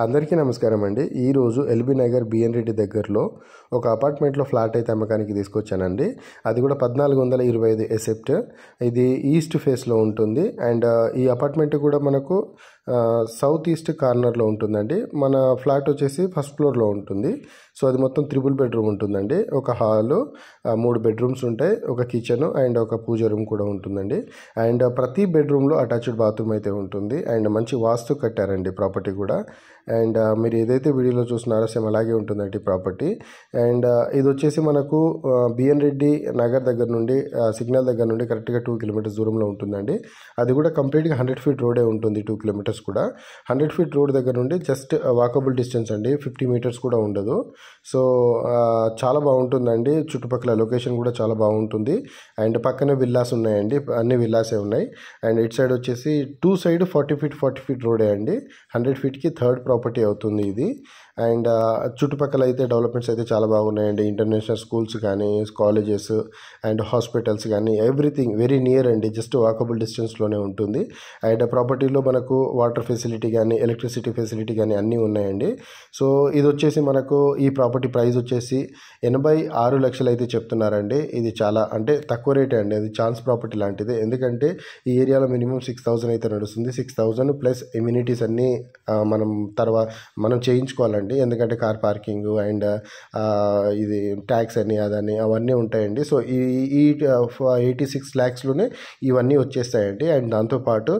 అందరికీ నమస్కారం అండి. ఈరోజు ఎల్బీ నగర్ బిఎన్ రెడ్డి దగ్గరలో ఒక అపార్ట్మెంట్లో ఫ్లాట్ అయితే అమ్మకానికి తీసుకొచ్చానండి. అది కూడా 1425 ఎసెప్ట్. ఇది ఈస్ట్ ఫేస్లో ఉంటుంది. అండ్ ఈ అపార్ట్మెంట్ కూడా మనకు సౌత్ ఈస్ట్ కార్నర్లో ఉంటుందండి. మన ఫ్లాట్ వచ్చేసి ఫస్ట్ ఫ్లోర్లో ఉంటుంది. సో అది మొత్తం 3 బెడ్రూమ్ ఉంటుందండి. ఒక హాలు, 3 బెడ్రూమ్స్ ఉంటాయి, ఒక కిచెన్ అండ్ ఒక పూజ రూమ్ కూడా ఉంటుందండి. అండ్ ప్రతి బెడ్రూమ్లో అటాచ్డ్ బాత్రూమ్ అయితే ఉంటుంది. అండ్ మంచి వాస్తు కట్టారండి ప్రాపర్టీ కూడా. అండ్ మీరు ఏదైతే వీడియోలో చూస్తున్నారో సేమ్ అలాగే ఉంటుందండి ప్రాపర్టీ. అండ్ ఇది వచ్చేసి మనకు బిఎన్ రెడ్డి నగర్ దగ్గర నుండి సిగ్నల్ దగ్గర నుండి కరెక్ట్గా 2 కిలోమీటర్స్ దూరంలో ఉంటుందండి. అది కూడా కంప్లీట్గా 100 ఫీట్ రోడే ఉంటుంది. 2 కిలోమీటర్స్ కూడా 100 ఫీట్ రోడ్ దగ్గర నుండి జస్ట్ వాకబుల్ డిస్టెన్స్ అండి. 50 మీటర్స్ కూడా ఉండదు. సో చాలా బాగుంటుందండి. చుట్టుపక్కల లొకేషన్ కూడా చాలా బాగుంటుంది. అండ్ పక్కనే విల్లాస్ ఉన్నాయండి, అన్ని విల్లాసే ఉన్నాయి. అండ్ ఇటు సైడ్ వచ్చేసి 2 సైడ్ 40 ఫీట్ రోడే అండి. 100 ఫీట్కి థర్డ్ ప్రాపర్టీ అవుతుంది ఇది. అండ్ చుట్టుపక్కల అయితే డెవలప్మెంట్స్ అయితే చాలా బాగున్నాయండి. ఇంటర్నేషనల్ స్కూల్స్ కానీ, కాలేజెస్ అండ్ హాస్పిటల్స్ కానీ ఎవ్రీథింగ్ వెరీ నియర్ అండి. జస్ట్ వాకబుల్ డిస్టెన్స్లోనే ఉంటుంది. అండ్ ప్రాపర్టీలో మనకు వాటర్ ఫెసిలిటీ కానీ, ఎలక్ట్రిసిటీ ఫెసిలిటీ కానీ అన్నీ ఉన్నాయండి. సో ఇది వచ్చేసి మనకు ఈ ప్రాపర్టీ ప్రైస్ వచ్చేసి 86 లక్షలు అయితే చెప్తున్నారండి. ఇది చాలా అంటే తక్కువ రేటే అండి. అది ఛాన్స్ ప్రాపర్టీ లాంటిది. ఎందుకంటే ఈ ఏరియాలో మినిమం 6,000 అయితే నడుస్తుంది. 6,000 ప్లస్ ఎమ్యూనిటీస్ అన్నీ మనం చేయించుకోవాలండి. ఎందుకంటే కార్ పార్కింగ్ అండ్ ఇది ట్యాక్స్ అని అదని అవన్నీ ఉంటాయండి. సో ఈ 86 ల్యాక్స్లోనే ఇవన్నీ వచ్చేస్తాయండి. అండ్ దాంతోపాటు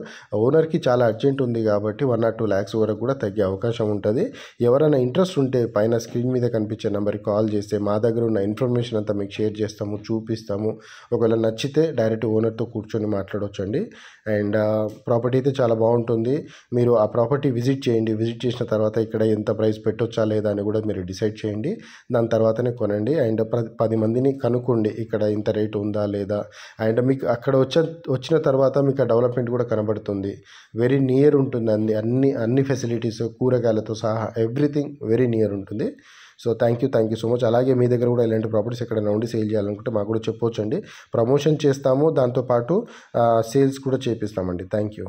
ఓనర్కి చాలా అర్జెంట్ ఉంది కాబట్టి 1 or 2 ల్యాక్స్ వరకు కూడా తగ్గే అవకాశం ఉంటుంది. ఎవరైనా ఇంట్రెస్ట్ ఉంటే పైన స్క్రీన్ మీద కనిపించే నెంబర్కి కాల్ చేస్తే మా దగ్గర ఉన్న ఇన్ఫర్మేషన్ అంతా మీకు షేర్ చేస్తాము, చూపిస్తాము. ఒకవేళ నచ్చితే డైరెక్ట్ ఓనర్తో కూర్చొని మాట్లాడవచ్చండి. అండ్ ప్రాపర్టీ అయితే చాలా బాగుంటుంది. మీరు ఆ ప్రాపర్టీ విజిట్ చేయండి. విజిట్ చేసిన తర్వాత ఇక్కడ ఎంత ప్రైస్ పెట్టొచ్చా లేదా అని కూడా మీరు డిసైడ్ చేయండి. దాని తర్వాతనే కొనండి. అండ్ 10 మందిని కనుక్కోండి ఇక్కడ ఇంత రేట్ ఉందా లేదా. అండ్ మీకు అక్కడ వచ్చిన తర్వాత మీకు ఆ డెవలప్మెంట్ కూడా కనబడుతుంది. వెరీ నియర్ ఉంటుంది. అన్ని ఫెసిలిటీస్ కూరగాయలతో సహా ఎవ్రీథింగ్ వెరీ నియర్ ఉంటుంది. So thank you so much. అలాగే మీ దగ్గర కూడా ఇలాంటి ప్రాపర్టీస్ ఎక్కడైనా ఉండి సేల్ చేయాలనుకుంటే మాకు కూడా చెప్పొచ్చండి. ప్రమోషన్ చేస్తాము, దాంతోపాటు సేల్స్ కూడా చేపిస్తామండి. Thank you.